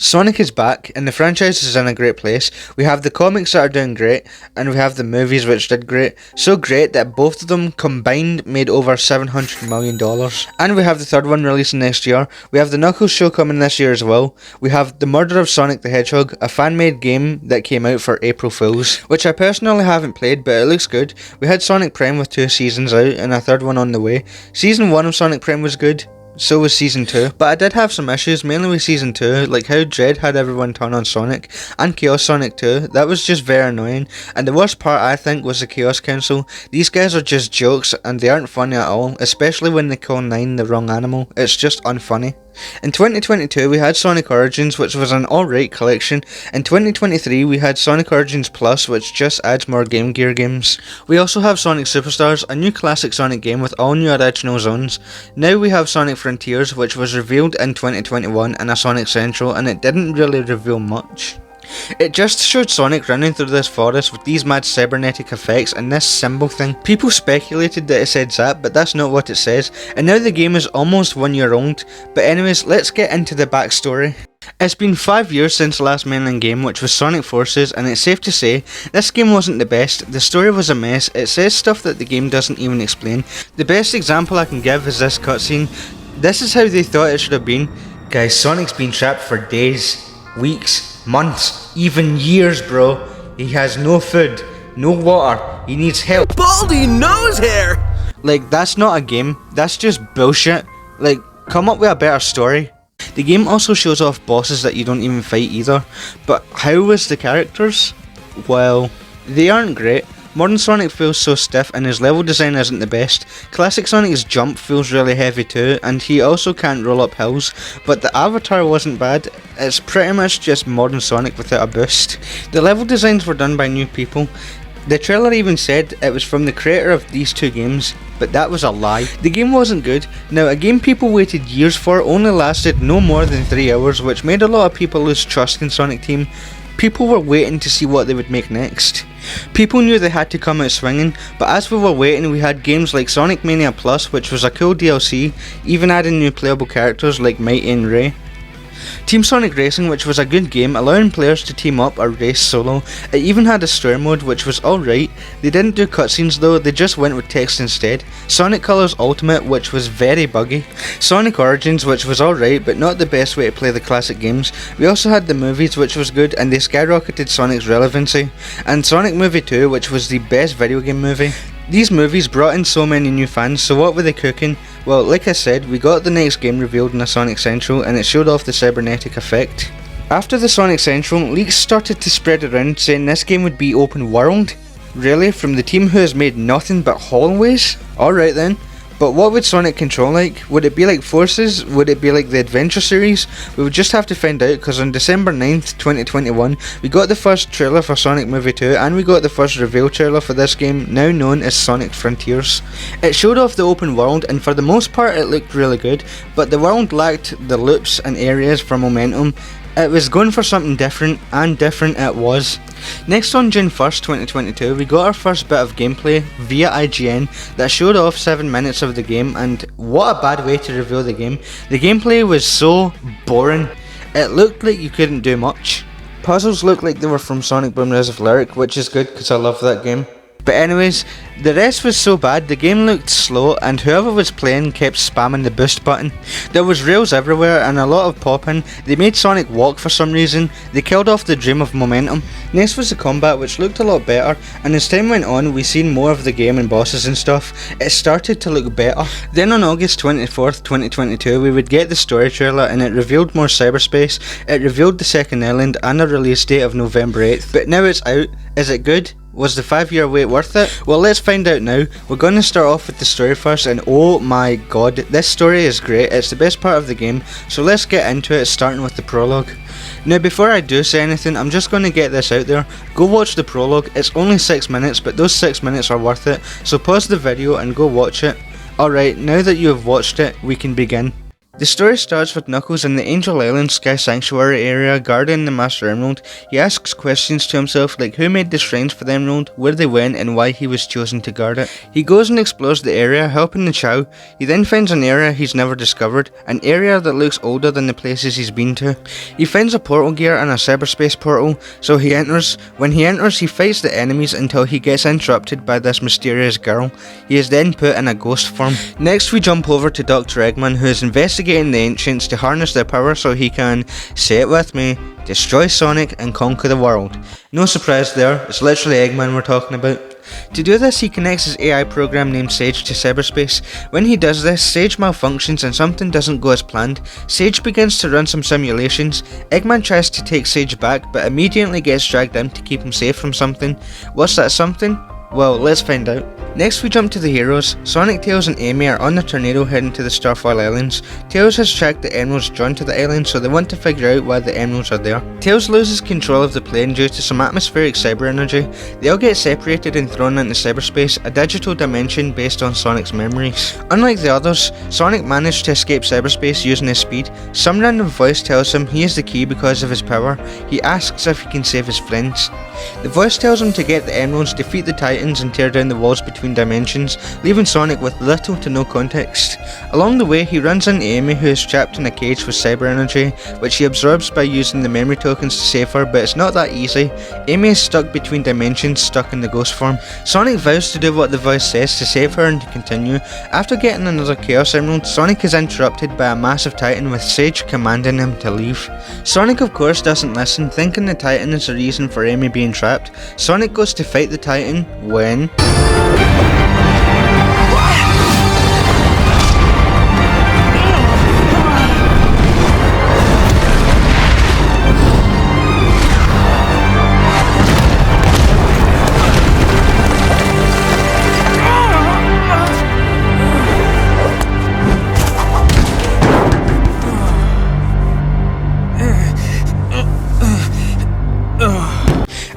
Sonic is back, and the franchise is in a great place. We have the comics that are doing great, and we have the movies which did great. So great that both of them combined made over $700 million. And we have the third one releasing next year. We have the Knuckles show coming this year as well. We have The Murder of Sonic the Hedgehog, a fan-made game that came out for April Fools, which I personally haven't played, but it looks good. We had Sonic Prime with 2 seasons out, and a third one on the way. Season 1 of Sonic Prime was good. So was Season 2, but I did have some issues, mainly with Season 2, like how Dread had everyone turn on Sonic, and Chaos Sonic 2, that was just very annoying, and the worst part I think was the Chaos Council. These guys are just jokes, and they aren't funny at all, especially when they call 9 the wrong animal, it's just unfunny. In 2022 we had Sonic Origins, which was an alright collection. In 2023 we had Sonic Origins Plus, which just adds more Game Gear games. We also have Sonic Superstars, a new classic Sonic game with all new original zones. Now we have Sonic Frontiers, which was revealed in 2021 in a Sonic Central, and it didn't really reveal much. It just showed Sonic running through this forest with these mad cybernetic effects and this symbol thing. People speculated that it said Zap, but that's not what it says, and now the game is almost 1 year old. But anyways, let's get into the backstory. It's been 5 years since the last mainline game, which was Sonic Forces, and it's safe to say, this game wasn't the best. The story was a mess, it says stuff that the game doesn't even explain. The best example I can give is this cutscene. This is how they thought it should have been. Guys, Sonic's been trapped for days, weeks, months, even years, bro. He has no food, no water, he needs help. Baldy nose hair! Like, that's not a game, that's just bullshit. Like, come up with a better story. The game also shows off bosses that you don't even fight either. But how was the characters? Well, they aren't great. Modern Sonic feels so stiff and his level design isn't the best. Classic Sonic's jump feels really heavy too, and he also can't roll up hills, but the avatar wasn't bad. It's pretty much just modern Sonic without a boost. The level designs were done by new people. The trailer even said it was from the creator of these 2 games, but that was a lie. The game wasn't good. Now, a game people waited years for only lasted no more than 3 hours, which made a lot of people lose trust in Sonic Team. People were waiting to see what they would make next. People knew they had to come out swinging, but as we were waiting we had games like Sonic Mania Plus, which was a cool DLC, even adding new playable characters like Mighty and Ray. Team Sonic Racing, which was a good game, allowing players to team up or race solo. It even had a story mode, which was alright. They didn't do cutscenes though, they just went with text instead. Sonic Colors Ultimate, which was very buggy. Sonic Origins, which was alright, but not the best way to play the classic games. We also had the movies, which was good, and they skyrocketed Sonic's relevancy. And Sonic Movie 2, which was the best video game movie. These movies brought in so many new fans, so what were they cooking? Well, like I said, we got the next game revealed in a Sonic Central, and it showed off the cybernetic effect. After the Sonic Central, leaks started to spread around saying this game would be open world. Really? From the team who has made nothing but hallways? Alright then. But what would Sonic control like? Would it be like Forces? Would it be like the Adventure series? We would just have to find out, because on December 9th, 2021, we got the first trailer for Sonic Movie 2, and we got the first reveal trailer for this game, now known as Sonic Frontiers. It showed off the open world, and for the most part it looked really good, but the world lacked the loops and areas for momentum. It was going for something different, and different it was. Next, on June 1st, 2022, we got our first bit of gameplay via IGN that showed off 7 minutes of the game, and what a bad way to reveal the game. The gameplay was so boring. It looked like you couldn't do much. Puzzles looked like they were from Sonic Boom Rise of Lyric, which is good because I love that game. But anyways, the rest was so bad, the game looked slow, and whoever was playing kept spamming the boost button. There was rails everywhere and a lot of popping. They made Sonic walk for some reason. They killed off the dream of momentum. Next was the combat, which looked a lot better, and as time went on we seen more of the game and bosses and stuff. It started to look better. Then on August 24th, 2022, we would get the story trailer, and it revealed more cyberspace. It revealed the second island and a release date of November 8th. But now it's out. Is it good? Was the 5-year wait worth it? Well, let's find out now. We're going to start off with the story first, and oh my god, this story is great. It's the best part of the game, so let's get into it, starting with the prologue. Now, before I do say anything, I'm just going to get this out there. Go watch the prologue. It's only 6 minutes, but those 6 minutes are worth it, so pause the video and go watch it. Alright, now that you have watched it, we can begin. The story starts with Knuckles in the Angel Island Sky Sanctuary area guarding the Master Emerald. He asks questions to himself like who made the shrines for the Emerald, where they went, and why he was chosen to guard it. He goes and explores the area, helping the Chow. He then finds an area he's never discovered, an area that looks older than the places he's been to. He finds a portal gear and a cyberspace portal, so he enters. When he enters, he fights the enemies until he gets interrupted by this mysterious girl. He is then put in a ghost form. Next we jump over to Dr. Eggman, who is investigating the ancients to harness their power so he can, say it with me, destroy Sonic and conquer the world. No surprise there, it's literally Eggman we're talking about. To do this, he connects his AI program named Sage to cyberspace. When he does this, Sage malfunctions and something doesn't go as planned. Sage begins to run some simulations. Eggman tries to take Sage back, but immediately gets dragged in to keep him safe from something. What's that something? Well, let's find out. Next we jump to the heroes. Sonic, Tails and Amy are on the tornado heading to the Starfall Islands. Tails has tracked the emeralds drawn to the island, so they want to figure out why the emeralds are there. Tails loses control of the plane due to some atmospheric cyber energy. They all get separated and thrown into cyberspace, a digital dimension based on Sonic's memories. Unlike the others, Sonic managed to escape cyberspace using his speed. Some random voice tells him he is the key because of his power. He asks if he can save his friends. The voice tells him to get the emeralds, defeat the Titans and tear down the walls between dimensions, leaving Sonic with little to no context. Along the way, he runs into Amy, who is trapped in a cage with cyber energy, which he absorbs by using the memory tokens to save her, but it's not that easy. Amy is stuck between dimensions, stuck in the ghost form. Sonic vows to do what the voice says to save her and to continue. After getting another Chaos Emerald, Sonic is interrupted by a massive Titan with Sage commanding him to leave. Sonic of course doesn't listen, thinking the Titan is the reason for Amy being trapped. Sonic goes to fight the Titan when...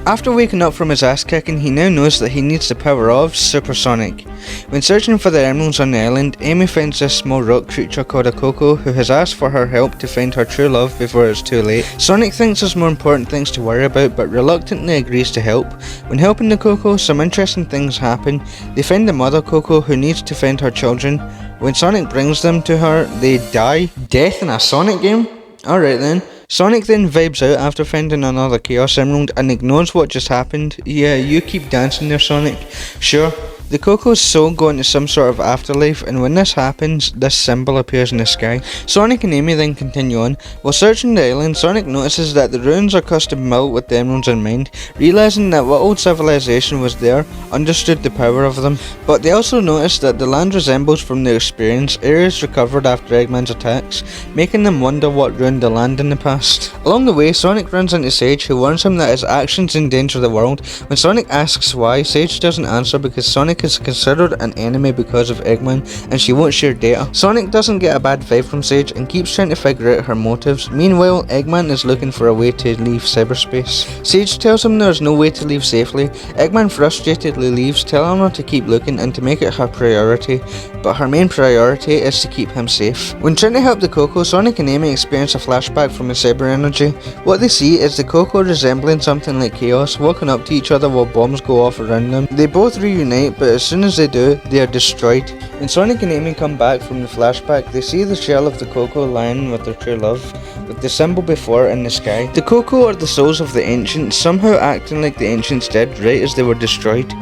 After waking up from his ass kicking, he now knows that he needs the power of Supersonic. When searching for the emeralds on the island, Amy finds this small rock creature called a Coco who has asked for her help to find her true love before it's too late. Sonic thinks there's more important things to worry about but reluctantly agrees to help. When helping the Coco, some interesting things happen. They find the mother Coco who needs to find her children. When Sonic brings them to her, they die. Death in a Sonic game? Alright then. Sonic then vibes out after finding another Chaos Emerald and ignores what just happened. Yeah, you keep dancing there, Sonic. Sure. The Coco's soul go into some sort of afterlife, and when this happens, this symbol appears in the sky. Sonic and Amy then continue on. While searching the island, Sonic notices that the ruins are custom built with the emeralds in mind. Realising that what old civilization was there, understood the power of them. But they also notice that the land resembles from their experience areas recovered after Eggman's attacks, making them wonder what ruined the land in the past. Along the way, Sonic runs into Sage, who warns him that his actions endanger the world. When Sonic asks why, Sage doesn't answer because Sonic is considered an enemy because of Eggman and she won't share data. Sonic doesn't get a bad vibe from Sage and keeps trying to figure out her motives. Meanwhile, Eggman is looking for a way to leave cyberspace. Sage tells him there's no way to leave safely. Eggman frustratedly leaves, telling her to keep looking and to make it her priority, but her main priority is to keep him safe. When trying to help the Coco, Sonic and Amy experience a flashback from the cyber energy. What they see is the Coco resembling something like Chaos, walking up to each other while bombs go off around them. They both reunite, but as soon as they do, they are destroyed. When Sonic and Amy come back from the flashback, they see the shell of the Coco lying with their true love, with the symbol before in the sky. The Coco are the souls of the ancients, somehow acting like the ancients did right as they were destroyed.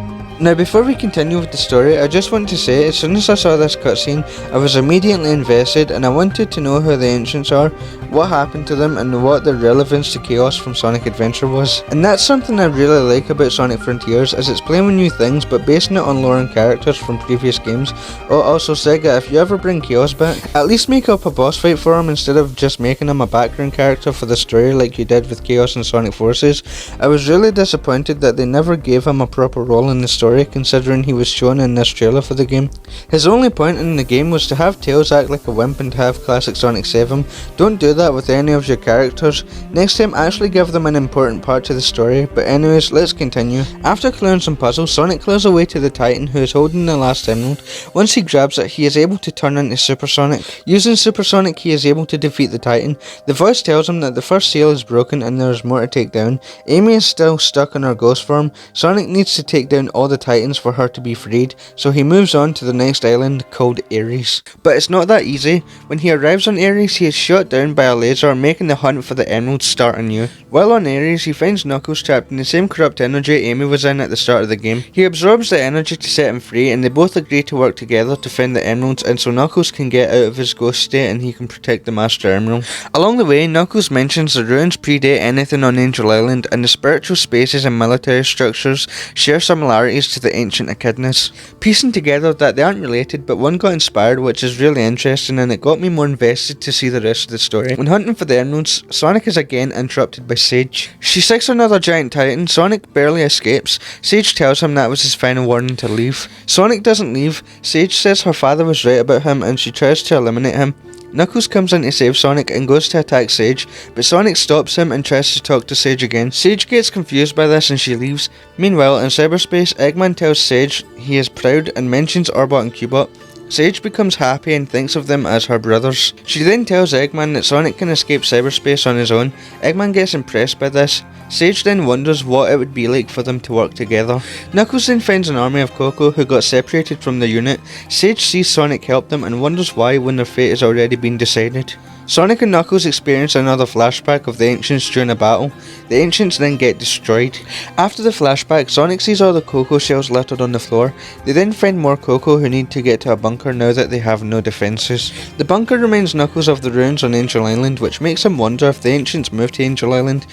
Now before we continue with the story, I just want to say, as soon as I saw this cutscene, I was immediately invested and I wanted to know who the ancients are, what happened to them and what their relevance to Chaos from Sonic Adventure was. And that's something I really like about Sonic Frontiers, as it's playing with new things but basing it on lore and characters from previous games. Oh, also Sega, if you ever bring Chaos back, at least make up a boss fight for him instead of just making him a background character for the story like you did with Chaos and Sonic Forces. I was really disappointed that they never gave him a proper role in the story story considering he was shown in this trailer for the game. His only point in the game was to have Tails act like a wimp and have classic Sonic save him. Don't do that with any of your characters. Next time actually give them an important part to the story, but anyways, let's continue. After clearing some puzzles, Sonic clears away to the Titan who is holding the last emerald. Once he grabs it, he is able to turn into Super Sonic. Using Super Sonic, he is able to defeat the Titan. The voice tells him that the first seal is broken and there is more to take down. Amy is still stuck in her ghost form. Sonic needs to take down all the Titans for her to be freed, so he moves on to the next island called Ares. But it's not that easy. When he arrives on Ares, he is shot down by a laser, making the hunt for the emeralds start anew. While on Ares, he finds Knuckles trapped in the same corrupt energy Amy was in at the start of the game. He absorbs the energy to set him free, and they both agree to work together to find the emeralds, and so Knuckles can get out of his ghost state and he can protect the Master Emerald. Along the way, Knuckles mentions the ruins predate anything on Angel Island, and the spiritual spaces and military structures share similarities to the ancient echidnas. Piecing together that they aren't related, but one got inspired, which is really interesting, and it got me more invested to see the rest of the story. When hunting for the emeralds, Sonic is again interrupted by Sage. She seeks another giant Titan. Sonic barely escapes. Sage tells him that was his final warning to leave. Sonic doesn't leave. Sage says her father was right about him and she tries to eliminate him. Knuckles comes in to save Sonic and goes to attack Sage, but Sonic stops him and tries to talk to Sage again. Sage gets confused by this and she leaves. Meanwhile, in cyberspace, Eggman tells Sage he is proud and mentions Orbot and Cubot. Sage becomes happy and thinks of them as her brothers. She then tells Eggman that Sonic can escape cyberspace on his own. Eggman gets impressed by this. Sage then wonders what it would be like for them to work together. Knuckles then finds an army of Coco who got separated from the unit. Sage sees Sonic help them and wonders why when their fate has already been decided. Sonic and Knuckles experience another flashback of the Ancients during a battle. The Ancients then get destroyed. After the flashback, Sonic sees all the Coco shells littered on the floor. They then find more Coco who need to get to a bunker now that they have no defences. The bunker reminds Knuckles of the ruins on Angel Island, which makes him wonder if the Ancients moved to Angel Island.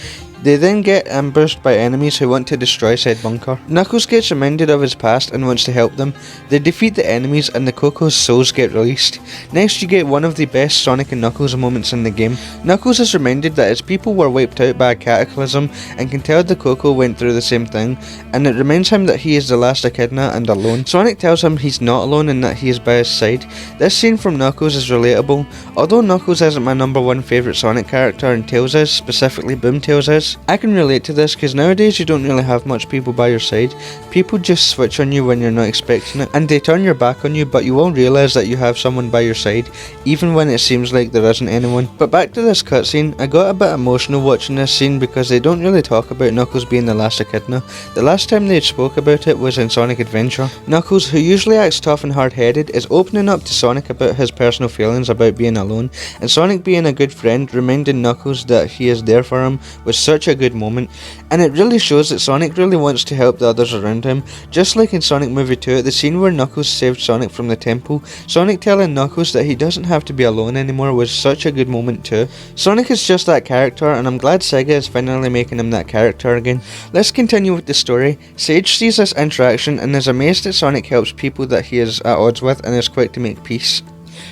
They then get ambushed by enemies who want to destroy said bunker. Knuckles gets reminded of his past and wants to help them. They defeat the enemies and the Coco's souls get released. Next you get one of the best Sonic and Knuckles moments in the game. Knuckles is reminded that his people were wiped out by a cataclysm and can tell the Coco went through the same thing, and it reminds him that he is the last echidna and alone. Sonic tells him he's not alone and that he is by his side. This scene from Knuckles is relatable. Although Knuckles isn't my number one favourite Sonic character and Tails is, specifically Boomtails is, I can relate to this because nowadays you don't really have much people by your side. People just switch on you when you're not expecting it, and they turn your back on you, but you won't realise that you have someone by your side, even when it seems like there isn't anyone. But back to this cutscene, I got a bit emotional watching this scene because they don't really talk about Knuckles being the last echidna. The last time they spoke about it was in Sonic Adventure. Knuckles, who usually acts tough and hard-headed, is opening up to Sonic about his personal feelings about being alone, and Sonic being a good friend, reminding Knuckles that he is there for him, was such a good moment, and it really shows that Sonic really wants to help the others around him. Just like in Sonic Movie 2, the scene where Knuckles saved Sonic from the temple, Sonic telling Knuckles that he doesn't have to be alone anymore was such a good moment too. Sonic is just that character, and I'm glad Sega is finally making him that character again. Let's continue with the story. Sage sees this interaction and is amazed that Sonic helps people that he is at odds with and is quick to make peace.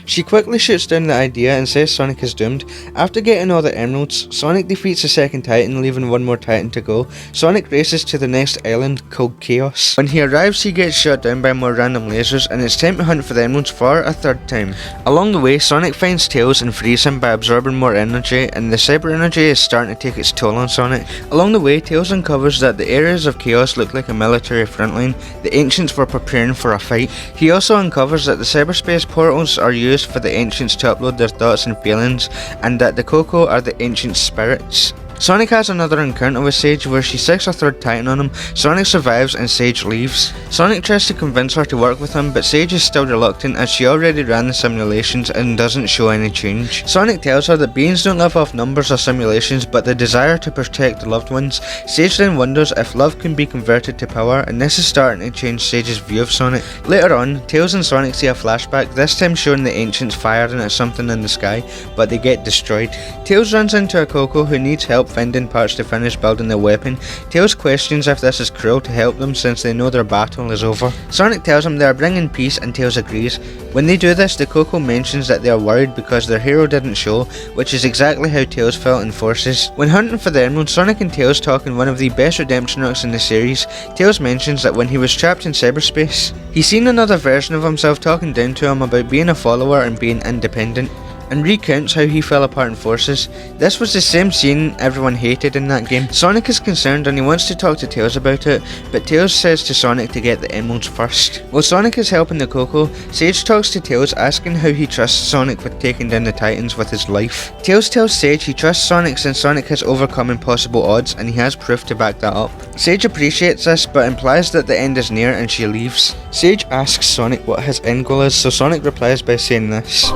She quickly shoots down the idea and says Sonic is doomed. After getting all the emeralds, Sonic defeats the second Titan, leaving one more Titan to go. Sonic races to the next island called Chaos. When he arrives, he gets shot down by more random lasers, and it's time to hunt for the emeralds for a third time. Along the way, Sonic finds Tails and frees him by absorbing more energy, and the cyber energy is starting to take its toll on Sonic. Along the way, Tails uncovers that the areas of Chaos look like a military frontline. The Ancients were preparing for a fight. He also uncovers that the cyberspace portals are used for the Ancients to upload their thoughts and feelings, and that the Coco are the ancient spirits. Sonic has another encounter with Sage where she seeks a third Titan on him. Sonic survives and Sage leaves. Sonic tries to convince her to work with him, but Sage is still reluctant as she already ran the simulations and doesn't show any change. Sonic tells her that beings don't live off numbers or simulations, but the desire to protect loved ones. Sage then wonders if love can be converted to power, and this is starting to change Sage's view of Sonic. Later on, Tails and Sonic see a flashback, this time showing the Ancients firing at something in the sky, but they get destroyed. Tails runs into a Coco who needs help finding parts to finish building their weapon, Tails questions if this is cruel to help them since they know their battle is over. Sonic tells him they are bringing peace and Tails agrees. When they do this, the Coco mentions that they are worried because their hero didn't show, which is exactly how Tails felt in Forces. When hunting for the Emerald, Sonic and Tails talk in one of the best redemption arcs in the series. Tails mentions that when he was trapped in cyberspace, he's seen another version of himself talking down to him about being a follower and being independent, and recounts how he fell apart in Forces. This was the same scene everyone hated in that game. Sonic is concerned and he wants to talk to Tails about it, but Tails says to Sonic to get the emeralds first. While Sonic is helping the Coco, Sage talks to Tails asking how he trusts Sonic with taking down the Titans with his life. Tails tells Sage he trusts Sonic since Sonic has overcome impossible odds and he has proof to back that up. Sage appreciates this but implies that the end is near and she leaves. Sage asks Sonic what his end goal is, so Sonic replies by saying this.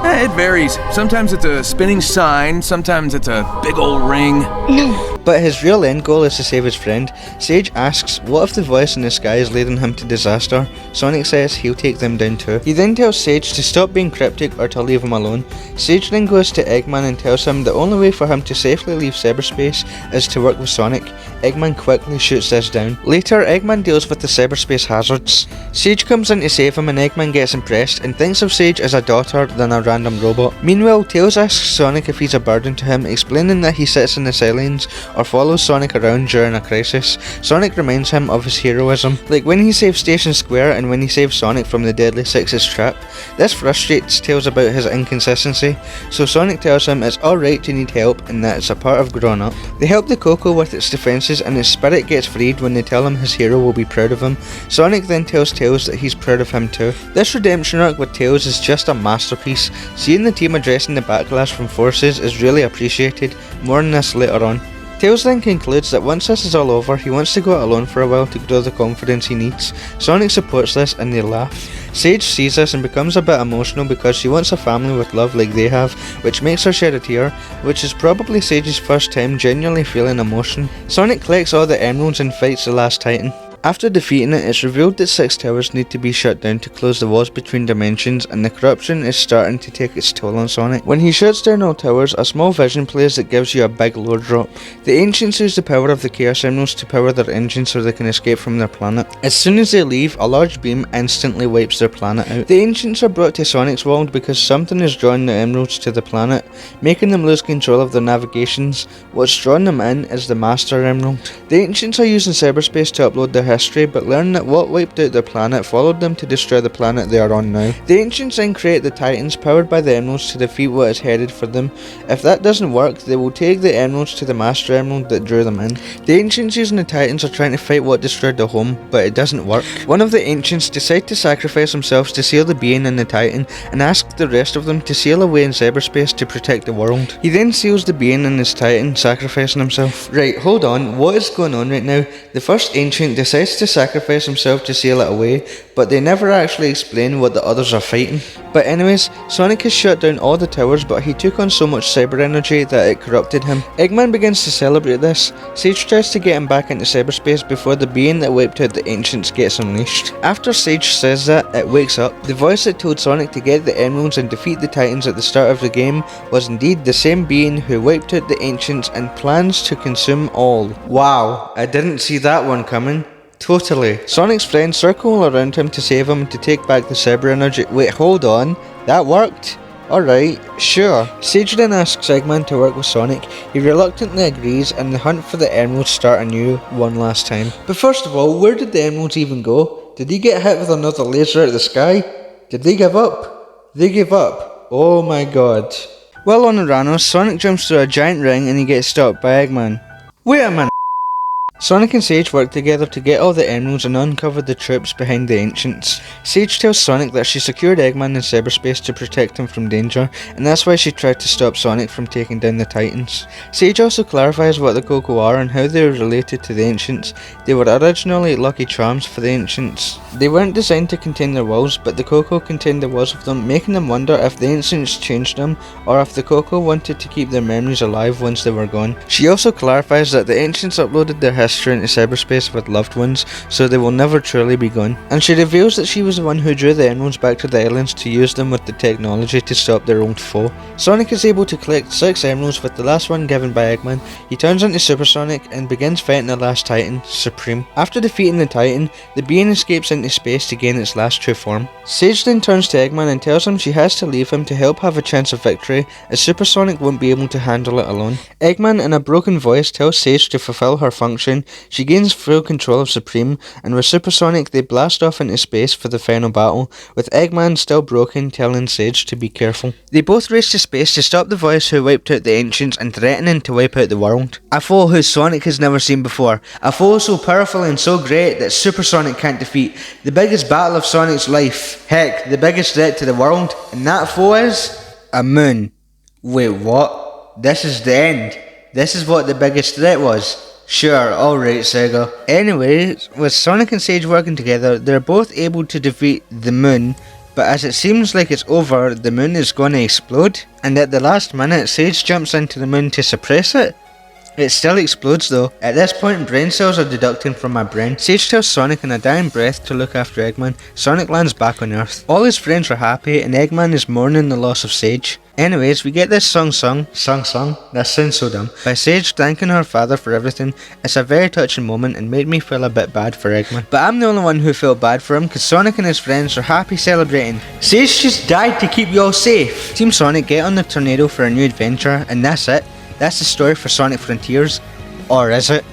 It varies. Sometimes it's a spinning sign, sometimes it's a big old ring. But his real end goal is to save his friend. Sage asks what if the voice in the sky is leading him to disaster. Sonic says he'll take them down too. He then tells Sage to stop being cryptic or to leave him alone. Sage then goes to Eggman and tells him the only way for him to safely leave cyberspace is to work with Sonic. Eggman quickly shoots this down. Later, Eggman deals with the cyberspace hazards. Sage comes in to save him and Eggman gets impressed and thinks of Sage as a daughter than a random robot. Meanwhile, Tails asks Sonic if he's a burden to him, explaining that he sits in the silence or follows Sonic around during a crisis. Sonic reminds him of his heroism, like when he saved Station Square and when he saved Sonic from the Deadly Six's trap. This frustrates Tails about his inconsistency, so Sonic tells him it's alright to need help and that it's a part of growing up. They help the Coco with its defences and its spirit gets freed when they tell him his hero will be proud of him. Sonic then tells Tails that he's proud of him too. This redemption arc with Tails is just a masterpiece. Seeing the team addressing the backlash from Forces is really appreciated. More on this later on. Tails then concludes that once this is all over, he wants to go out alone for a while to grow the confidence he needs. Sonic supports this and they laugh. Sage sees this and becomes a bit emotional because she wants a family with love like they have, which makes her shed a tear, which is probably Sage's first time genuinely feeling emotion. Sonic collects all the emeralds and fights the last Titan. After defeating it, it's revealed that 6 towers need to be shut down to close the walls between dimensions, and the corruption is starting to take its toll on Sonic. When he shuts down all towers, a small vision plays that gives you a big lore drop. The Ancients use the power of the Chaos Emeralds to power their engines so they can escape from their planet. As soon as they leave, a large beam instantly wipes their planet out. The Ancients are brought to Sonic's world because something is drawing the emeralds to the planet, making them lose control of their navigations. What's drawing them in is the Master Emerald. The Ancients are using cyberspace to upload their history, but learn that what wiped out their planet followed them to destroy the planet they are on now. The Ancients then create the Titans powered by the Emeralds to defeat what is headed for them. If that doesn't work, they will take the Emeralds to the Master Emerald that drew them in. The Ancients using the Titans are trying to fight what destroyed their home, but it doesn't work. One of the Ancients decide to sacrifice themselves to seal the being in the Titan and ask the rest of them to sail away in cyberspace to protect the world. He then seals the being in his Titan, sacrificing himself. Right, hold on, what is going on right now? The first Ancient decides to sacrifice himself to sail it away, but they never actually explain what the others are fighting. But anyways, Sonic has shut down all the towers, but he took on so much cyber energy that it corrupted him. Eggman begins to celebrate this. Sage tries to get him back into cyberspace before the being that wiped out the Ancients gets unleashed. After Sage says that, it wakes up. The voice that told Sonic to get the emeralds and defeat the Titans at the start of the game was indeed the same being who wiped out the Ancients and plans to consume all. Wow, I didn't see that one coming. Totally. Sonic's friends circle around him to save him and to take back the cyber energy. Wait, hold on. That worked? Alright, sure. Sage then asks Eggman to work with Sonic. He reluctantly agrees and the hunt for the emeralds start anew one last time. But first of all, where did the emeralds even go? Did he get hit with another laser out of the sky? Did they give up? They gave up. Oh my god. While on Uranus, Sonic jumps through a giant ring and he gets stopped by Eggman. Wait a minute. Sonic and Sage work together to get all the emeralds and uncover the troops behind the Ancients. Sage tells Sonic that she secured Eggman in cyberspace to protect him from danger, and that's why she tried to stop Sonic from taking down the Titans. Sage also clarifies what the Coco are and how they are related to the Ancients. They were originally lucky charms for the Ancients. They weren't designed to contain their wills, but the Coco contained the wills of them, making them wonder if the Ancients changed them, or if the Coco wanted to keep their memories alive once they were gone. She also clarifies that the Ancients uploaded their history sister into cyberspace with loved ones, so they will never truly be gone. And she reveals that she was the one who drew the emeralds back to the islands to use them with the technology to stop their old foe. Sonic is able to collect 6 emeralds, with the last one given by Eggman. He turns into Super Sonic and begins fighting the last Titan, Supreme. After defeating the Titan, the being escapes into space to gain its last true form. Sage then turns to Eggman and tells him she has to leave him to help have a chance of victory, as Super Sonic won't be able to handle it alone. Eggman in a broken voice tells Sage to fulfill her function. She gains full control of Supreme, and with Super Sonic they blast off into space for the final battle, with Eggman still broken telling Sage to be careful. They both race to space to stop the voice who wiped out the Ancients and threatening to wipe out the world. A foe who Sonic has never seen before. A foe so powerful and so great that Super Sonic can't defeat. The biggest battle of Sonic's life. Heck, the biggest threat to the world. And that foe is a moon. Wait, what? This is the end. This is what the biggest threat was. Sure, alright Sega. Anyways, with Sonic and Sage working together, they're both able to defeat the moon, but as it seems like it's over, the moon is going to explode, and at the last minute, Sage jumps into the moon to suppress it. It still explodes though. At this point, brain cells are deducting from my brain. Sage tells Sonic in a dying breath to look after Eggman. Sonic lands back on Earth. All his friends are happy and Eggman is mourning the loss of Sage. Anyways, we get this song, that sounds so dumb, by Sage thanking her father for everything. It's a very touching moment and made me feel a bit bad for Eggman. But I'm the only one who felt bad for him, because Sonic and his friends are happy celebrating. Sage just died to keep you all safe. Team Sonic get on the tornado for a new adventure, and that's it. That's the story for Sonic Frontiers. Or is it?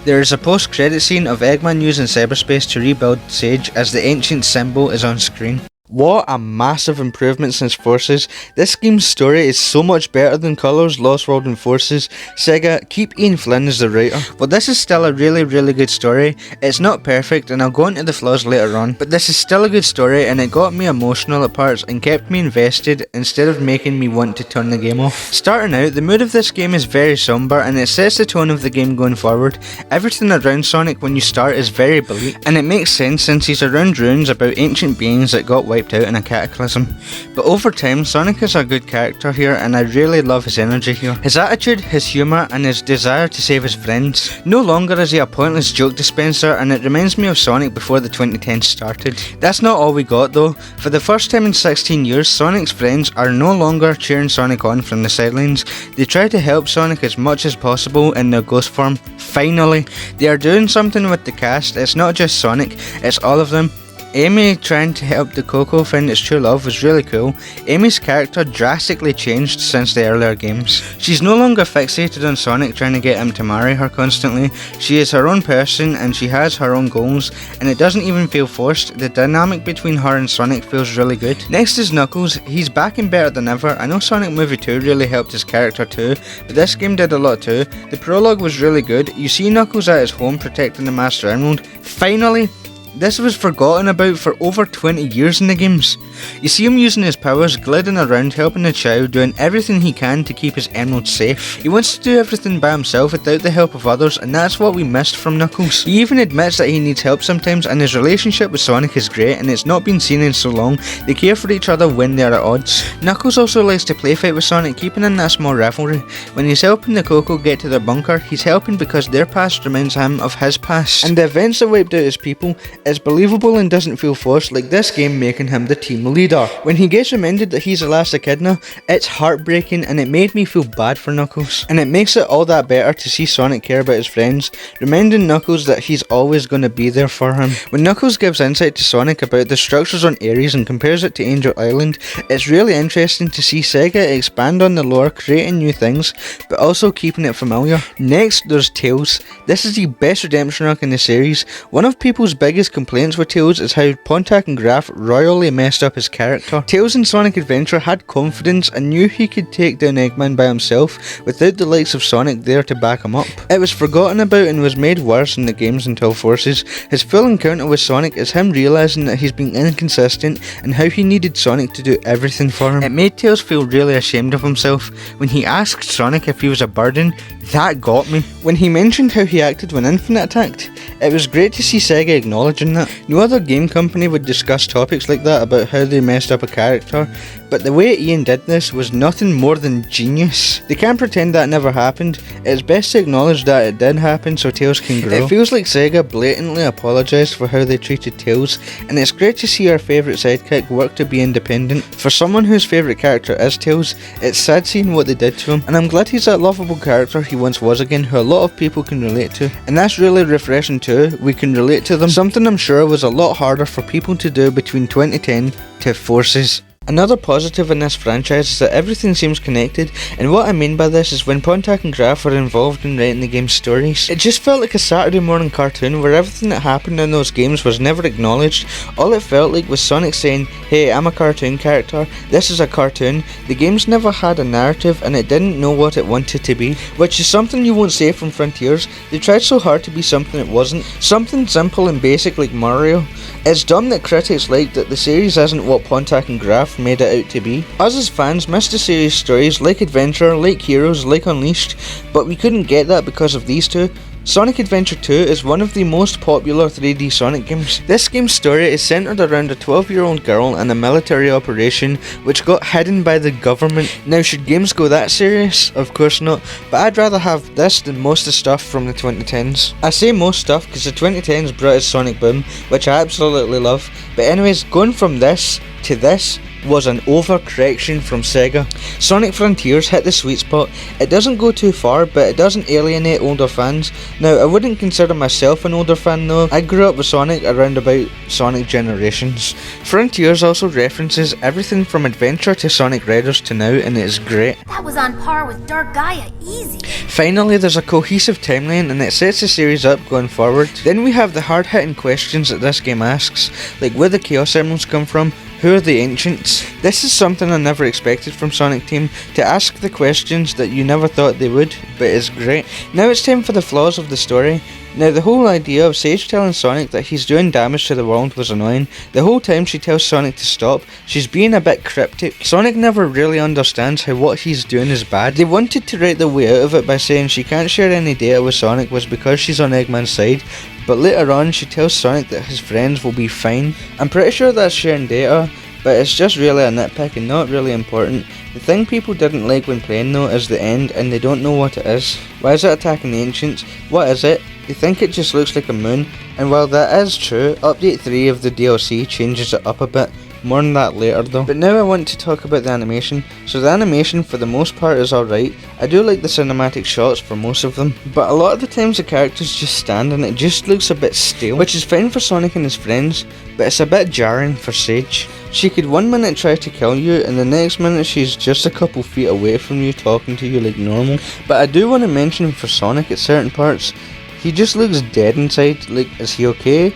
There is a post-credit scene of Eggman using cyberspace to rebuild Sage as the ancient symbol is on screen. What a massive improvement since Forces. This game's story is so much better than Colors, Lost World and Forces. Sega, keep Ian Flynn as the writer. Well, this is still a really good story. It's not perfect and I'll go into the flaws later on, but this is still a good story and it got me emotional at parts and kept me invested instead of making me want to turn the game off. Starting out, the mood of this game is very somber and it sets the tone of the game going forward. Everything around Sonic when you start is very bleak, and it makes sense since he's around ruins about ancient beings that got wiped out in a cataclysm. But over time, Sonic is a good character here and I really love his energy here. His attitude, his humour and his desire to save his friends. No longer is he a pointless joke dispenser, and it reminds me of Sonic before the 2010s started. That's not all we got though. For the first time in 16 years, Sonic's friends are no longer cheering Sonic on from the sidelines. They try to help Sonic as much as possible in their ghost form. Finally, they are doing something with the cast. It's not just Sonic, it's all of them. Amy trying to help the Coco find its true love was really cool. Amy's character drastically changed since the earlier games. She's no longer fixated on Sonic trying to get him to marry her constantly. She is her own person and she has her own goals, and it doesn't even feel forced. The dynamic between her and Sonic feels really good. Next is Knuckles. He's back and better than ever. I know Sonic Movie 2 really helped his character too, but this game did a lot too. The prologue was really good. You see Knuckles at his home protecting the Master Emerald. Finally! This was forgotten about for over 20 years in the games. You see him using his powers, gliding around, helping the child, doing everything he can to keep his emerald safe. He wants to do everything by himself without the help of others, and that's what we missed from Knuckles. He even admits that he needs help sometimes, and his relationship with Sonic is great, and it's not been seen in so long. They care for each other when they're at odds. Knuckles also likes to play fight with Sonic, keeping in that small rivalry. When he's helping the Coco get to their bunker, he's helping because their past reminds him of his past. And the events that wiped out his people, it's believable and doesn't feel forced, like this game making him the team leader. When he gets reminded that he's the last echidna, it's heartbreaking and it made me feel bad for Knuckles. And it makes it all that better to see Sonic care about his friends, reminding Knuckles that he's always going to be there for him. When Knuckles gives insight to Sonic about the structures on Ares and compares it to Angel Island, it's really interesting to see Sega expand on the lore, creating new things, but also keeping it familiar. Next, there's Tails. This is the best redemption arc in the series. One of people's biggest complaints with Tails is how Pontac and Graf royally messed up his character. Tails in Sonic Adventure had confidence and knew he could take down Eggman by himself without the likes of Sonic there to back him up. It was forgotten about and was made worse in the games until Forces. His full encounter with Sonic is him realising that he's been inconsistent and how he needed Sonic to do everything for him. It made Tails feel really ashamed of himself. When he asked Sonic if he was a burden, that got me. When he mentioned how he acted when Infinite attacked, it was great to see Sega acknowledging that. No other game company would discuss topics like that about how they messed up a character, but the way Ian did this was nothing more than genius. They can't pretend that never happened. It's best to acknowledge that it did happen so Tails can grow. It feels like Sega blatantly apologised for how they treated Tails, and it's great to see our favourite sidekick work to be independent. For someone whose favourite character is Tails, it's sad seeing what they did to him, and I'm glad he's that lovable character he once was again, who a lot of people can relate to. And that's really refreshing too, we can relate to them, something I'm sure was a lot harder for people to do between 2010 to Forces. Another positive in this franchise is that everything seems connected, and what I mean by this is when Pontac and Graf were involved in writing the game's stories, it just felt like a Saturday morning cartoon where everything that happened in those games was never acknowledged. All it felt like was Sonic saying, hey, I'm a cartoon character, this is a cartoon. The games never had a narrative and it didn't know what it wanted to be, which is something you won't say from Frontiers. They tried so hard to be something it wasn't, something simple and basic like Mario. It's dumb that critics like that the series isn't what Pontac and Graf made it out to be. Us as fans missed the series stories like Adventure, like Heroes, like Unleashed, but we couldn't get that because of these two. Sonic Adventure 2 is one of the most popular 3D Sonic games. This game's story is centred around a 12-year-old girl and a military operation which got hidden by the government. Now, should games go that serious? Of course not, but I'd rather have this than most of the stuff from the 2010s. I say most stuff because the 2010s brought us Sonic Boom, which I absolutely love, but anyways, going from this to this was an overcorrection from Sega. Sonic Frontiers hit the sweet spot. It doesn't go too far, but it doesn't alienate older fans. Now, I wouldn't consider myself an older fan though. I grew up with Sonic around about Sonic Generations. Frontiers also references everything from Adventure to Sonic Riders to now, and it is great. That was on par with Dark Gaia, easy. Finally, there's a cohesive timeline and it sets the series up going forward. Then we have the hard-hitting questions that this game asks, like where the Chaos Emeralds come from, who are the Ancients? This is something I never expected from Sonic Team, to ask the questions that you never thought they would, but it's great. Now it's time for the flaws of the story. Now, the whole idea of Sage telling Sonic that he's doing damage to the world was annoying. The whole time she tells Sonic to stop, she's being a bit cryptic. Sonic never really understands how what he's doing is bad. They wanted to write the way out of it by saying she can't share any data with Sonic was because she's on Eggman's side, but later on she tells Sonic that his friends will be fine. I'm pretty sure that's sharing data, but it's just really a nitpick and not really important. The thing people didn't like when playing though is the end, and they don't know what it is. Why is it attacking the Ancients? What is it? They think it just looks like a moon, and while that is true, Update 3 of the DLC changes it up a bit. More on that later though. But now I want to talk about the animation. So the animation for the most part is alright. I do like the cinematic shots for most of them, but a lot of the times the characters just stand and it just looks a bit stale, which is fine for Sonic and his friends, but it's a bit jarring for Sage. She could one minute try to kill you and the next minute she's just a couple feet away from you talking to you like normal. But I do want to mention for Sonic at certain parts, he just looks dead inside. Like, is he okay?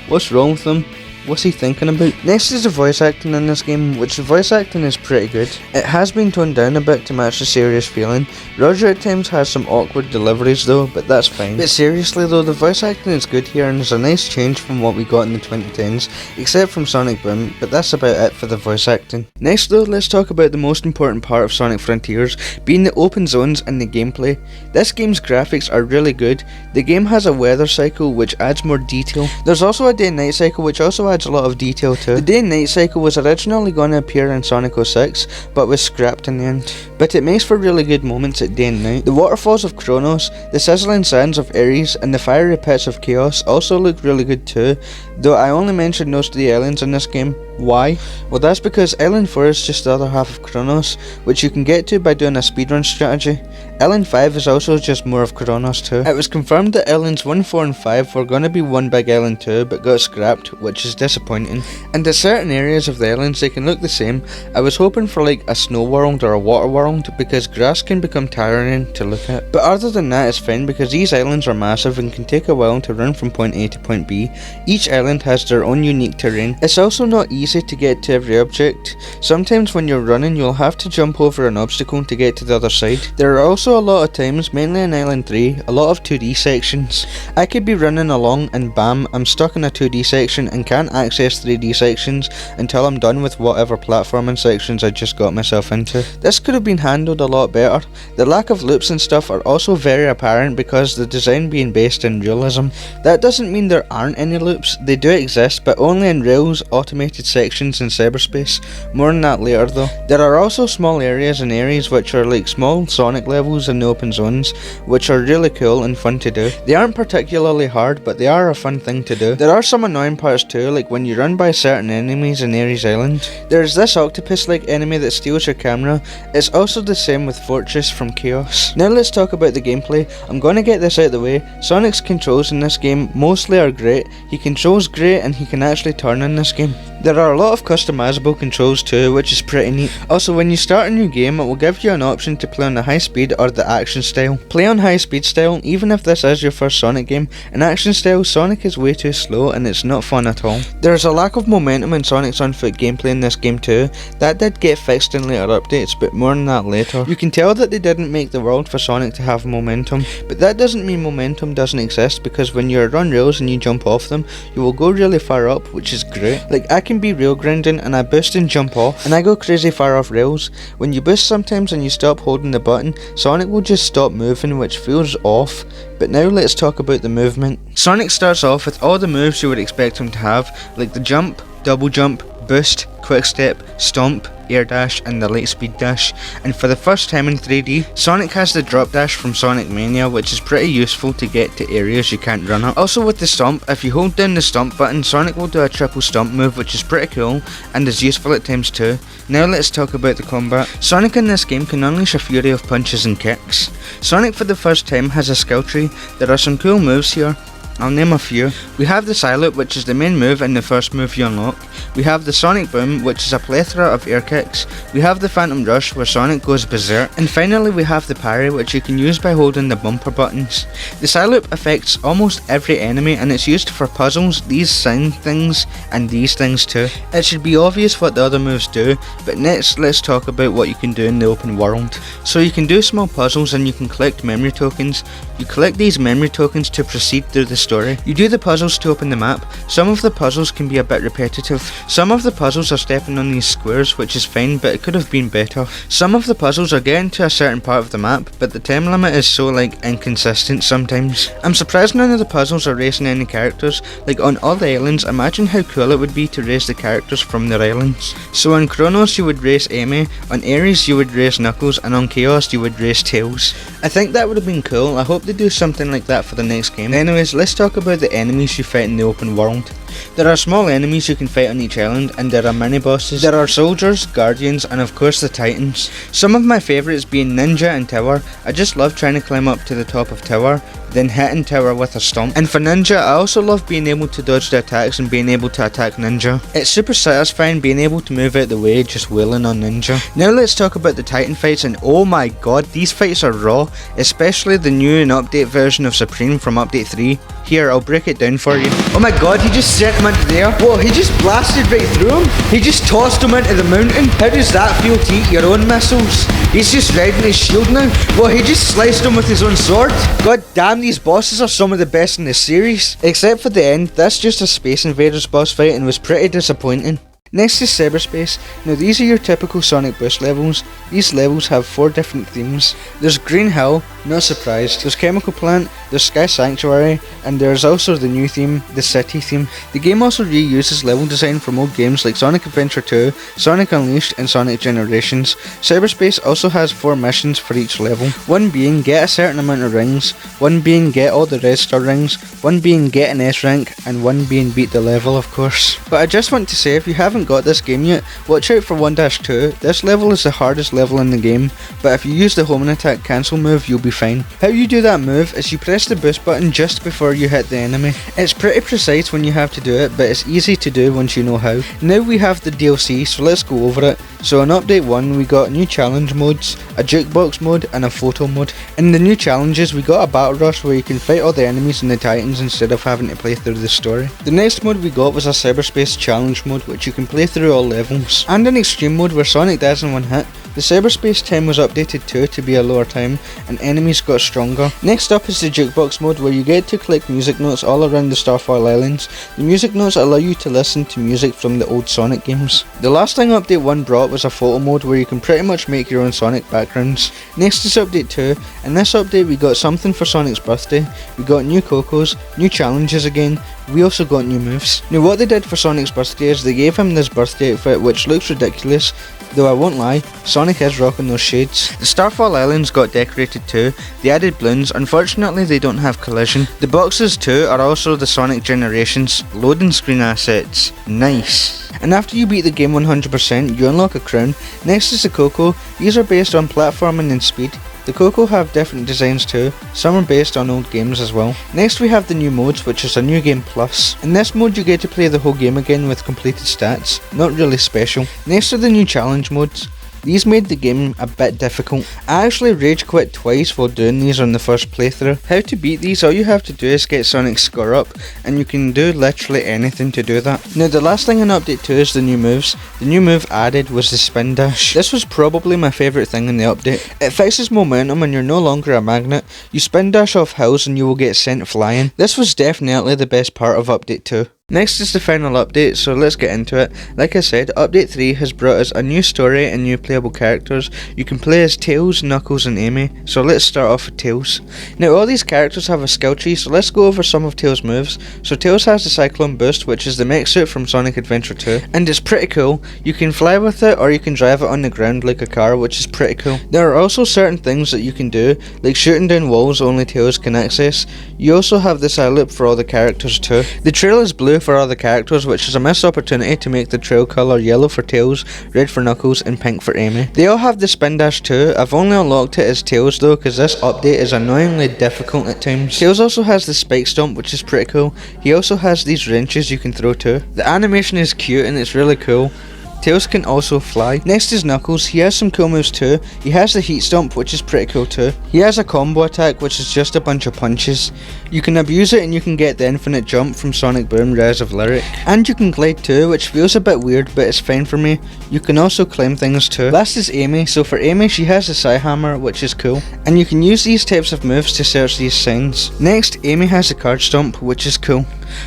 What's wrong with him? What's he thinking about? Next is the voice acting in this game, which the voice acting is pretty good. It has been toned down a bit to match the serious feeling. Roger at times has some awkward deliveries though, but that's fine. But seriously though, the voice acting is good here and there's a nice change from what we got in the 2010s, except from Sonic Boom, but that's about it for the voice acting. Next though, let's talk about the most important part of Sonic Frontiers, being the open zones and the gameplay. This game's graphics are really good. The game has a weather cycle which adds more detail. There's also a day and night cycle which also adds a lot of detail too. The day and night cycle was originally going to appear in Sonic 06, but was scrapped in the end. But it makes for really good moments at day and night. The waterfalls of Kronos, the sizzling sands of Ares, and the fiery pits of Chaos also look really good too, though I only mentioned those to the islands in this game. Why? Well, that's because Island 4 is just the other half of Kronos, which you can get to by doing a speedrun strategy. Island 5 is also just more of Kronos too. It was confirmed that Islands 1, 4 and 5 were going to be one big island too, but got scrapped, which is disappointing. And at certain areas of the islands they can look the same. I was hoping for like a snow world or a water world, because grass can become tiring to look at. But other than that it's fine because these islands are massive and can take a while to run from point A to point B. Each island has their own unique terrain. It's also not easy to get to every object. Sometimes when you're running you'll have to jump over an obstacle to get to the other side. There are also a lot of times, mainly in Island 3, a lot of 2D sections. I could be running along and bam, I'm stuck in a 2D section and can't access 3D sections until I'm done with whatever platforming sections I just got myself into. This could have been handled a lot better. The lack of loops and stuff are also very apparent because the design being based in realism. That doesn't mean there aren't any loops, they do exist, but only in Rail's automated sections in Cyberspace. More on that later though. There are also small areas and areas which are like small Sonic levels in the open zones, which are really cool and fun to do. They aren't particularly hard, but they are a fun thing to do. There are some annoying parts too, like when you run by certain enemies in Ares Island. There's this octopus-like enemy that steals your camera. It's also the same with Fortress from Chaos. Now let's talk about the gameplay. I'm gonna get this out of the way. Sonic's controls in this game mostly are great. He controls great and he can actually turn in this game. There are a lot of customizable controls too, which is pretty neat. Also, when you start a new game, it will give you an option to play on the high speed or the action style. Play on high speed style, even if this is your first Sonic game. In action style, Sonic is way too slow and it's not fun at all. There's a lack of momentum in Sonic's on-foot gameplay in this game too. That did get fixed in later updates, but more on that later. You can tell that they didn't make the world for Sonic to have momentum, but that doesn't mean momentum doesn't exist, because when you're on rails and you jump off them, you will go really far up, which is great. Like, I can be rail grinding and I boost and jump off, and I go crazy far off rails. When you boost sometimes and you stop holding the button, Sonic will just stop moving, which feels off. But now let's talk about the movement. Sonic starts off with all the moves you would expect him to have, like the jump, double jump, boost, quick step, stomp, air dash and the light speed dash. And for the first time in 3D, Sonic has the drop dash from Sonic Mania, which is pretty useful to get to areas you can't run up. Also with the stomp, if you hold down the stomp button, Sonic will do a triple stomp move, which is pretty cool and is useful at times too. Now let's talk about the combat. Sonic in this game can unleash a fury of punches and kicks. Sonic for the first time has a skill tree. There are some cool moves here. I'll name a few. We have the Psyloop, which is the main move and the first move you unlock. We have the Sonic Boom, which is a plethora of air kicks. We have the Phantom Rush, where Sonic goes berserk. And finally we have the parry, which you can use by holding the bumper buttons. The Psyloop affects almost every enemy and it's used for puzzles, these sound things, and these things too. It should be obvious what the other moves do, but next let's talk about what you can do in the open world. So you can do small puzzles and you can collect memory tokens. You collect these memory tokens to proceed through the story. You do the puzzles to open the map. Some of the puzzles can be a bit repetitive. Some of the puzzles are stepping on these squares, which is fine, but it could have been better. Some of the puzzles are getting to a certain part of the map, but the time limit is so inconsistent sometimes. I'm surprised none of the puzzles are racing any characters. Like on all the islands, imagine how cool it would be to race the characters from their islands. So on Kronos you would race Amy, on Ares you would race Knuckles, and on Chaos you would race Tails. I think that would have been cool. I hope they do something like that for the next game. Anyways, let's talk about the enemies you fight in the open world. There are small enemies you can fight on each island, and there are mini bosses. There are soldiers, guardians, and of course the titans. Some of my favourites being Ninja and Tower. I just love trying to climb up to the top of Tower, then hitting Tower with a stomp. And for Ninja, I also love being able to dodge the attacks and being able to attack Ninja. It's super satisfying being able to move out the way just wailing on Ninja. Now let's talk about the Titan fights, and oh my god, these fights are raw, especially the new and update version of Supreme from update 3. Here, I'll break it down for you. Oh my god, he just sent him into there. Whoa, he just blasted right through him. He just tossed him into the mountain. How does that feel to eat your own missiles? He's just riding his shield now. Whoa, he just sliced him with his own sword. God damn, these bosses are some of the best in the series. Except for the end, that's just a Space Invaders boss fight and was pretty disappointing. Next is Cyberspace. Now these are your typical Sonic Boost levels. These levels have 4 different themes. There's Green Hill, no surprise. There's Chemical Plant, there's Sky Sanctuary, and there's also the new theme, the City theme. The game also reuses level design from old games like Sonic Adventure 2, Sonic Unleashed, and Sonic Generations. Cyberspace also has 4 missions for each level. One being get a certain amount of rings, one being get all the Red Star rings, one being get an S rank, and one being beat the level, of course. But I just want to say, if you haven't got this game yet, watch out for 1-2. This level is the hardest level in the game, but if you use the home and attack cancel move, you'll be fine. How you do that move is you press the boost button just before you hit the enemy. It's pretty precise when you have to do it, but it's easy to do once you know how. Now we have the DLC, so let's go over it. So in update 1 we got new challenge modes, a jukebox mode and a photo mode. In the new challenges we got a battle rush where you can fight all the enemies and the titans instead of having to play through the story. The next mode we got was a Cyberspace challenge mode, which you can play through all levels, and an extreme mode where Sonic dies in one hit. The Cyberspace time was updated too to be a lower time, and enemies got stronger. Next up is the jukebox mode, where you get to collect music notes all around the Starfall Islands. The music notes allow you to listen to music from the old Sonic games. The last thing update 1 brought was a photo mode where you can pretty much make your own Sonic backgrounds. Next is update 2. In this update we got something for Sonic's birthday. We got new Cocos, new challenges again, we also got new moves. Now what they did for Sonic's birthday is they gave him this birthday outfit which looks ridiculous, though I won't lie, Sonic is rocking those shades. The Starfall Islands got decorated too, they added balloons, unfortunately they don't have collision. The boxes too are also the Sonic Generations loading screen assets. Nice. And after you beat the game 100%, you unlock a crown. Next is the Coco. These are based on platforming and speed. The Coco have different designs too, some are based on old games as well. Next we have the new modes, which is a new game plus. In this mode you get to play the whole game again with completed stats, not really special. Next are the new challenge modes. These made the game a bit difficult. I actually rage quit twice while doing these on the first playthrough. How to beat these, all you have to do is get Sonic's score up, and you can do literally anything to do that. Now the last thing in update 2 is the new moves. The new move added was the spin dash. This was probably my favourite thing in the update. It fixes momentum and you're no longer a magnet. You spin dash off hills and you will get sent flying. This was definitely the best part of update 2. Next is the final update, so let's get into it. Like I said, update 3 has brought us a new story and new playable characters. You can play as Tails, Knuckles and Amy, so let's start off with Tails. Now all these characters have a skill tree, so let's go over some of Tails' moves. So Tails has the Cyclone Boost, which is the mech suit from Sonic Adventure 2, and it's pretty cool. You can fly with it or you can drive it on the ground like a car, which is pretty cool. There are also certain things that you can do, like shooting down walls only Tails can access. You also have this eye loop for all the characters too. The trail is blue for other characters, which is a missed opportunity to make the trail colour yellow for Tails, red for Knuckles and pink for Amy. They all have the spin dash too. I've only unlocked it as Tails though, because this update is annoyingly difficult at times. Tails also has the spike stomp, which is pretty cool. He also has these wrenches you can throw too. The animation is cute and it's really cool. Tails can also fly. Next is Knuckles. He has some cool moves too. He has the heat stomp, which is pretty cool too. He has a combo attack, which is just a bunch of punches. You can abuse it and you can get the infinite jump from Sonic Boom Rise of Lyric. And you can glide too, which feels a bit weird, but it's fine for me. You can also climb things too. Last is Amy. So for Amy, she has the Psy Hammer, which is cool. And you can use these types of moves to search these sounds. Next, Amy has the card stomp, which is cool.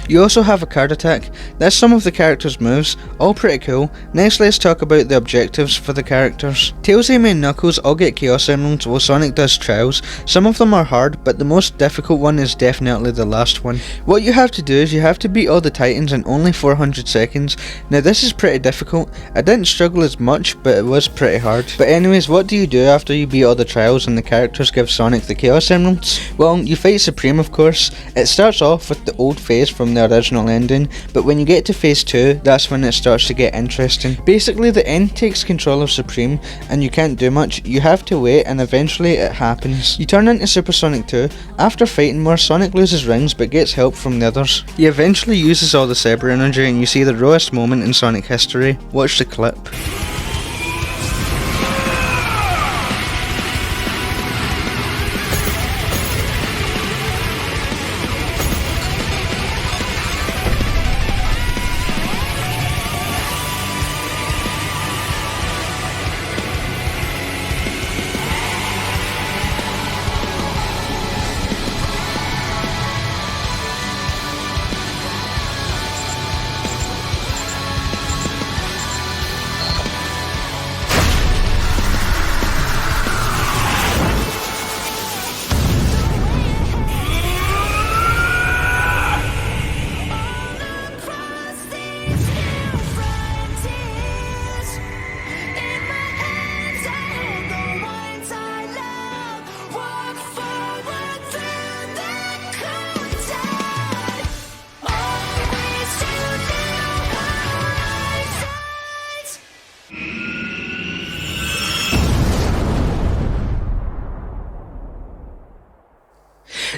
You also have a card attack. That's some of the characters' moves, all pretty cool. Next let's talk about the objectives for the characters. Tails, Amy and Knuckles all get Chaos Emeralds while Sonic does trials. Some of them are hard, but the most difficult one is definitely the last one. What you have to do is you have to beat all the Titans in only 400 seconds. Now this is pretty difficult. I didn't struggle as much, but it was pretty hard. But anyways, what do you do after you beat all the trials and the characters give Sonic the Chaos Emeralds? Well, you fight Supreme of course. It starts off with the old phase from the original ending, but when you get to phase 2, that's when it starts to get interesting. Basically the end takes control of Supreme and you can't do much. You have to wait and eventually it happens. You turn into Super Sonic 2. After fighting more, Sonic loses rings but gets help from the others. He eventually uses all the Cyber energy and you see the rawest moment in Sonic history. Watch the clip.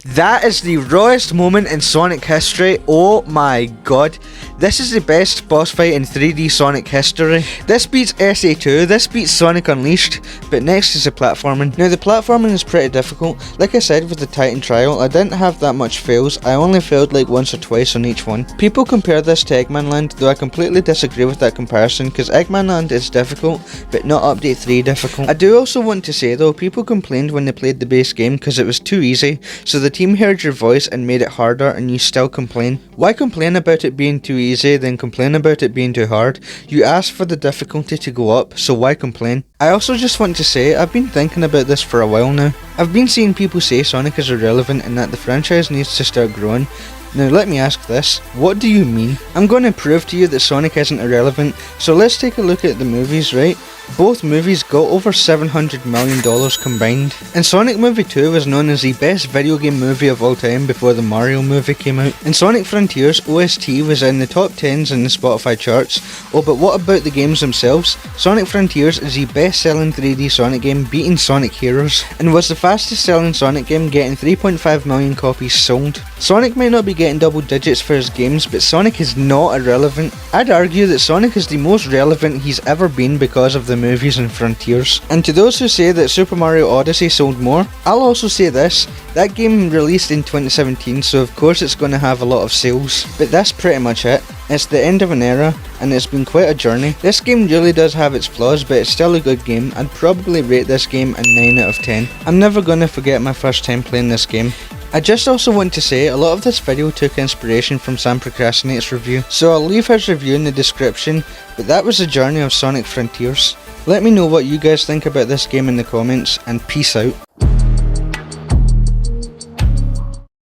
That is the rawest moment in Sonic history. Oh my god. This is the best boss fight in 3D Sonic history. This beats SA2, this beats Sonic Unleashed, but next is the platforming. Now the platforming is pretty difficult. Like I said with the Titan Trial, I didn't have that much fails. I only failed like once or twice on each one. People compare this to Eggman Land, though I completely disagree with that comparison because Eggman Land is difficult, but not Update 3 difficult. I do also want to say though, people complained when they played the base game because it was too easy, so the team heard your voice and made it harder and you still complain. Why complain about it being too easy then complain about it being too hard? You asked for the difficulty to go up, so why complain? I also just want to say, I've been thinking about this for a while now. I've been seeing people say Sonic is irrelevant and that the franchise needs to start growing. Now let me ask this, what do you mean? I'm going to prove to you that Sonic isn't irrelevant, so let's take a look at the movies, right? Both movies got over $700 million combined, and Sonic Movie 2 was known as the best video game movie of all time before the Mario movie came out. And Sonic Frontiers OST was in the top 10s in the Spotify charts. Oh, but what about the games themselves? Sonic Frontiers is the best selling 3D Sonic game, beating Sonic Heroes, and was the fastest selling Sonic game, getting 3.5 million copies sold. Sonic might not be getting double digits for his games, but Sonic is not irrelevant. I'd argue that Sonic is the most relevant he's ever been because of the movies and Frontiers. And to those who say that Super Mario Odyssey sold more, I'll also say this, that game released in 2017, so of course it's going to have a lot of sales. But that's pretty much it. It's the end of an era, and it's been quite a journey. This game really does have its flaws, but it's still a good game. I'd probably rate this game a 9 out of 10. I'm never going to forget my first time playing this game. I just also want to say, a lot of this video took inspiration from Sam Procrastinates' review, so I'll leave his review in the description, but that was the journey of Sonic Frontiers. Let me know what you guys think about this game in the comments, and peace out.